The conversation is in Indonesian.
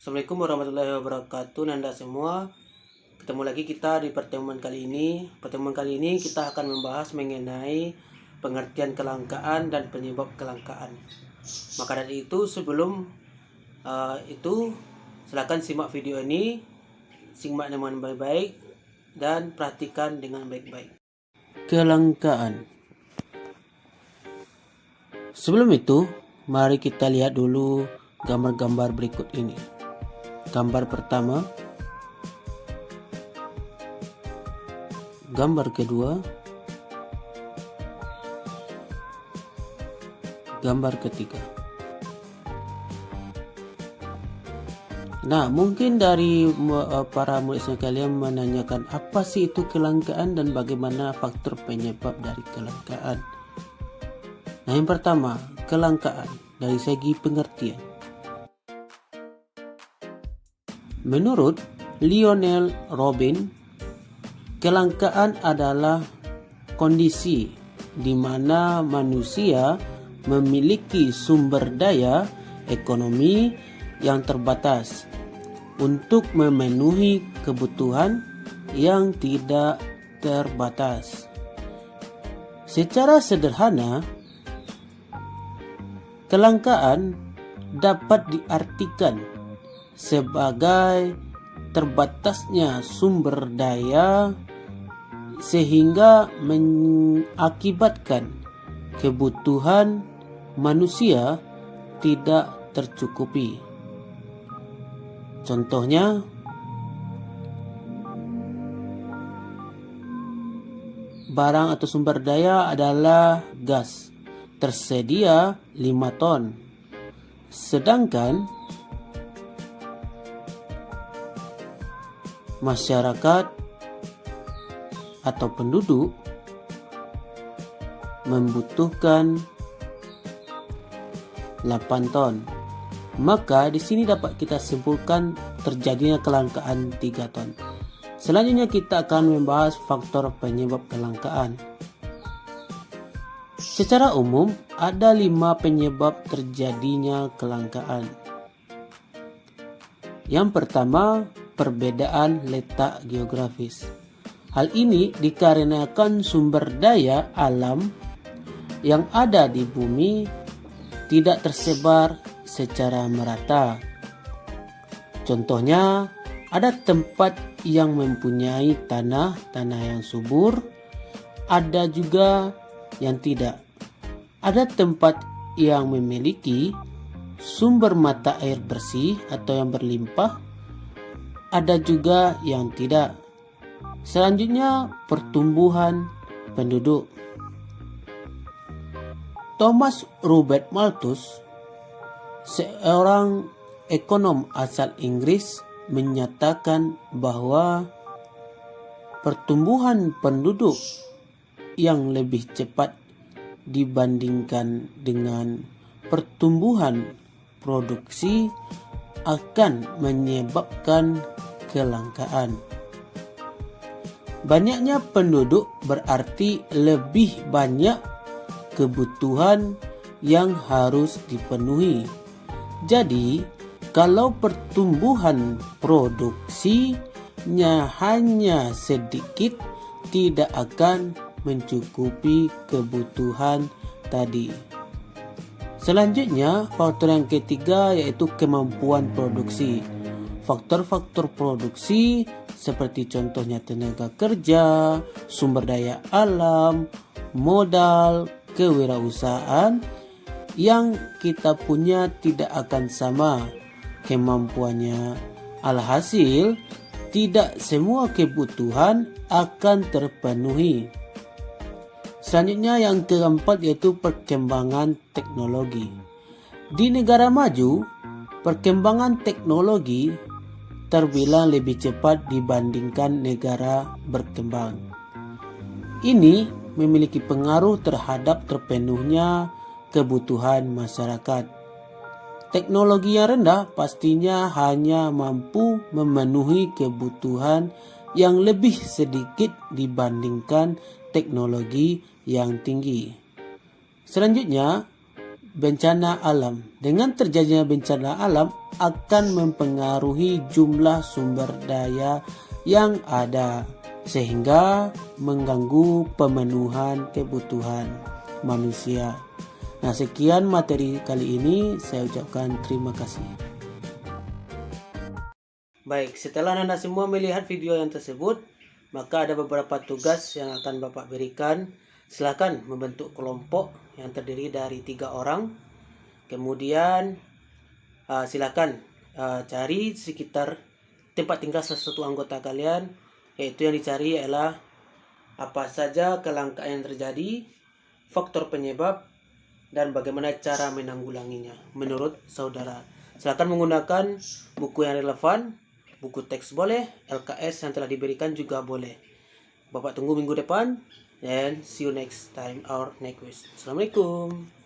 Assalamualaikum warahmatullahi wabarakatuh Nanda semua. Ketemu lagi kita di pertemuan kali ini. Pertemuan kali ini kita akan membahas mengenai pengertian kelangkaan dan penyebab kelangkaan. Maka dari itu sebelum itu silakan simak video ini, simak dengan baik-baik dan perhatikan dengan baik-baik. Kelangkaan. Sebelum itu, mari kita lihat dulu gambar-gambar berikut ini. Gambar pertama, gambar kedua, gambar ketiga. Nah, mungkin dari para murid sekalian menanyakan apa sih itu kelangkaan dan bagaimana faktor penyebab dari kelangkaan. Nah, yang pertama, kelangkaan dari segi pengertian. Menurut Lionel Robin, kelangkaan adalah kondisi di mana manusia memiliki sumber daya ekonomi yang terbatas untuk memenuhi kebutuhan yang tidak terbatas. Secara sederhana, kelangkaan dapat diartikan sebagai terbatasnya sumber daya sehingga mengakibatkan kebutuhan manusia tidak tercukupi. Contohnya, barang atau sumber daya adalah gas, tersedia 5 ton. Sedangkan masyarakat atau penduduk membutuhkan 8 ton. Maka di sini dapat kita simpulkan terjadinya kelangkaan 3 ton. Selanjutnya kita akan membahas faktor penyebab kelangkaan. Secara umum ada 5 penyebab terjadinya kelangkaan. Yang pertama, perbedaan letak geografis. Hal ini dikarenakan sumber daya alam yang ada di bumi tidak tersebar secara merata. Contohnya, ada tempat yang mempunyai tanah yang subur, ada juga yang tidak. Ada tempat yang memiliki sumber mata air bersih atau yang berlimpah, ada juga yang tidak. Selanjutnya, pertumbuhan penduduk. Thomas Robert Malthus, seorang ekonom asal Inggris, menyatakan bahwa pertumbuhan penduduk yang lebih cepat dibandingkan dengan pertumbuhan produksi akan menyebabkan kelangkaan. Banyaknya penduduk berarti lebih banyak kebutuhan yang harus dipenuhi. Jadi, kalau pertumbuhan produksinya hanya sedikit, tidak akan mencukupi kebutuhan tadi. Selanjutnya, faktor yang ketiga yaitu kemampuan produksi. Faktor-faktor produksi seperti contohnya tenaga kerja, sumber daya alam, modal, kewirausahaan yang kita punya tidak akan sama kemampuannya. Alhasil, tidak semua kebutuhan akan terpenuhi. Selanjutnya yang keempat yaitu perkembangan teknologi. Di negara maju, perkembangan teknologi terbilang lebih cepat dibandingkan negara berkembang. Ini memiliki pengaruh terhadap terpenuhnya kebutuhan masyarakat. Teknologi yang rendah pastinya hanya mampu memenuhi kebutuhan yang lebih sedikit dibandingkan teknologi yang tinggi. Selanjutnya, bencana alam. Dengan terjadinya bencana alam akan mempengaruhi jumlah sumber daya yang ada, sehingga mengganggu pemenuhan kebutuhan manusia. Nah, sekian materi kali ini, saya ucapkan terima kasih. Baik, setelah Anda semua melihat video yang tersebut, maka ada beberapa tugas yang akan Bapak berikan. Silakan membentuk kelompok yang terdiri dari 3 orang. Kemudian silakan cari sekitar tempat tinggal salah satu anggota kalian, yaitu yang dicari adalah apa saja kelangkaan yang terjadi, faktor penyebab, dan bagaimana cara menanggulanginya menurut saudara. Silakan menggunakan buku yang relevan, buku teks boleh, LKS yang telah diberikan juga boleh. Bapak tunggu minggu depan, and see you next time or next week. Assalamualaikum.